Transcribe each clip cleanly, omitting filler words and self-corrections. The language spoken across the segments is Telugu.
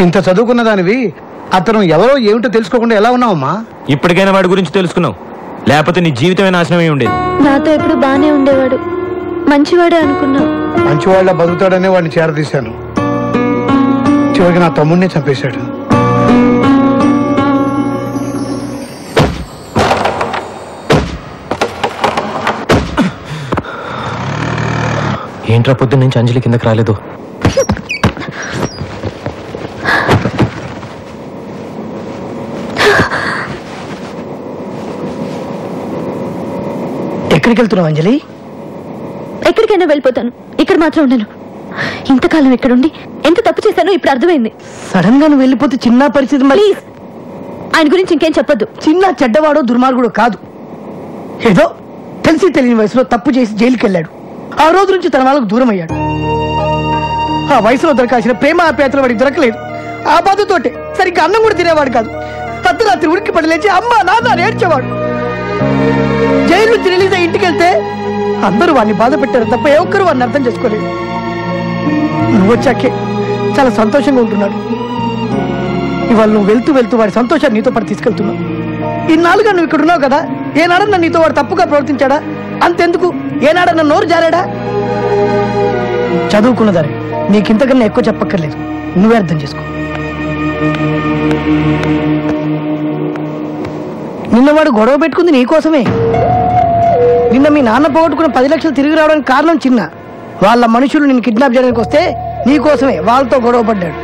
ఇంత చదువుకున్న దానివి అతను ఎవరో ఏమిటో తెలుసుకోకుండా ఎలా ఉన్నావమ్మా? ఇప్పటికైనా వాడి గురించి తెలుసుకున్నావు, లేకపోతే నీ జీవితమే నాశనమై ఉండేది. నాతో ఎప్పుడు బానే ఉండేవాడు, మంచివాడే అనుకున్నా. మంచివాళ్ళ బతుకుతాడనే వాడిని చేరదీశాను. చివరికి నా తమ్ముడిని చంపేశాడు. ఏంట్రా పొద్దున్న నుంచి అంజలి కిందకి రాలేదు? ఎక్కడికి వెళ్తున్నావు అంజలి? ఎక్కడికైనా వెళ్ళిపోతాను, ఇక్కడ మాత్రం ఉండను. ఇంతకాలం ఇక్కడుండి ఎంత తప్పు చేశానో ఇప్పుడు అర్థమైంది. సడన్ గా నువ్వు వెళ్ళిపోతే చిన్న పరిస్థితి. ప్లీజ్, ఆయన గురించి ఇంకేం చెప్పొద్దు. చిన్న చెడ్డవాడో దుర్మార్గుడో కాదు, ఏదో తెలిసి తెలియని వయసులో తప్పు చేసి జైలుకి వెళ్ళాడు. ఆ రోజు నుంచి తన వాళ్ళకు దూరం అయ్యాడు. ఆ వయసులో దొరకాల్సిన ప్రేమ ఆప్యాయతలు వాడికి దొరకలేదు. ఆ బాధతోటే సరిగ్గా అన్నం కూడా తినేవాడు కాదు. అర్ధరాత్రి ఉడికి పడి లేచి అమ్మ నాన్న నేర్చేవాడు. జైలు నుంచి రిలీజ్ అయ్యి ఇంటికి వెళ్తే అందరూ వాడిని బాధ పెట్టారు తప్ప ఏ ఒక్కరు వాడిని అర్థం చేసుకోలేదు. నువ్వు వచ్చాకే చాలా సంతోషంగా ఉంటున్నాడు. ఇవాళ నువ్వు వెళ్తూ వెళ్తూ వాడి సంతోషాన్ని నీతో పాటు తీసుకెళ్తున్నావు. ఇన్నాళ్ళుగా నువ్వు ఇక్కడ ఉన్నావు కదా, ఏనాడన్నా నీతో వాడు తప్పుగా ప్రవర్తించాడా? అంతెందుకు, ఏనాడన్నా నోరు జారాడా? చదువుకున్నదారే, నీకింతకన్నా ఎక్కువ చెప్పక్కర్లేదు, నువ్వే అర్థం చేసుకో. నిన్నవాడు గొడవ పెట్టుకుంది నీకోసమే. నిన్న మీ నాన్న పోగొట్టుకున్న 10 లక్షలు తిరిగి రావడానికి కారణం చిన్న. వాళ్ళ మనుషులు నిన్ను కిడ్నాప్ చేయడానికి వస్తే నీకోసమే వాళ్ళతో గొడవ పడ్డాడు.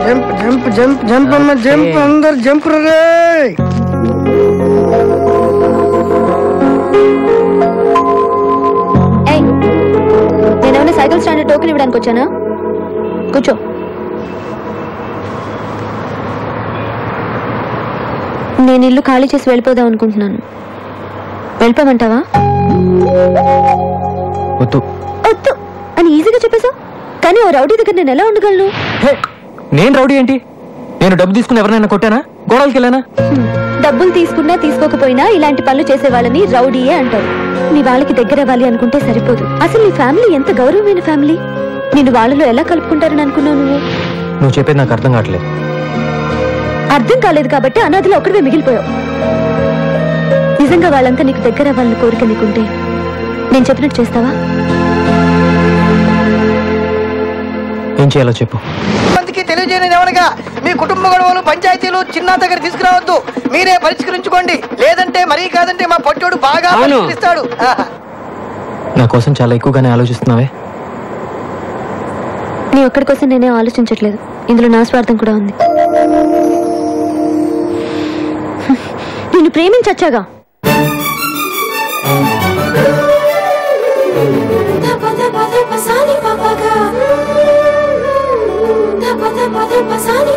జంప్ జంప్ జంప్ జంప్ అమ్మ జంప్, అందరు జంప్ రే. నేనేమైనా సైకిల్ స్టాండ్ టోకెన్ ఇవ్వడానికి వచ్చానా? కూర్చో. నేను ఇల్లు ఖాళీ చేసి వెళ్ళిపోదాం అనుకుంటున్నాను. వెళ్ళిపోమంటావా? వద్దు వద్దు అని ఈజీగా చెప్పేశావు, కానీ ఓ రౌడీ దగ్గర నేను ఎలా ఉండగలను? నేను రౌడీ ఏంటి? నేను డబ్బు తీసుకుని ఎవరినైనా కొట్టానా? గోడలకి వెళ్ళానా? డబ్బులు తీసుకున్నా తీసుకోకపోయినా ఇలాంటి పనులు చేసే వాళ్ళని రౌడీయే అంటారు. నీ వాళ్ళకి దగ్గర అవ్వాలి అనుకుంటే సరిపోదు. అసలు నీ ఫ్యామిలీ ఎంత గౌరవమైన ఫ్యామిలీ. నిన్ను వాళ్ళలో ఎలా కలుపుకుంటారని అనుకున్నావు నువ్వు? నువ్వు చెప్పేది నాకు అర్థం కావట్లేదు. అర్థం కాలేదు కాబట్టి అనాథలో ఒక్కడివే మిగిలిపోయావు. నిజంగా వాళ్ళంతా నీకు దగ్గర అవ్వాలని కోరిక నీకుంటే నేను చెప్పినట్టు చేస్తావా? ఏం చేయాలో చెప్పు. మందికి తెలియజేయని ఎవరిగా మీ కుటుంబ గొడవలు పంచాయతీలు చిన్న దగ్గర తీసుకురావద్దు, మీరే పరిష్కరించుకోండి. లేదంటే మరీ కాదంటే మా పొట్టోడు బాగా పరిష్కరిస్తాడు. నా కోసం చాలా ఎక్కువగానే ఆలోచిస్తున్నావే. నీ ఒక్కడి కోసం నేనే ఆలోచించట్లేదు, ఇందులో నా స్వార్థం కూడా ఉంది. నిన్ను ప్రేమించచ్చాగా. Pasani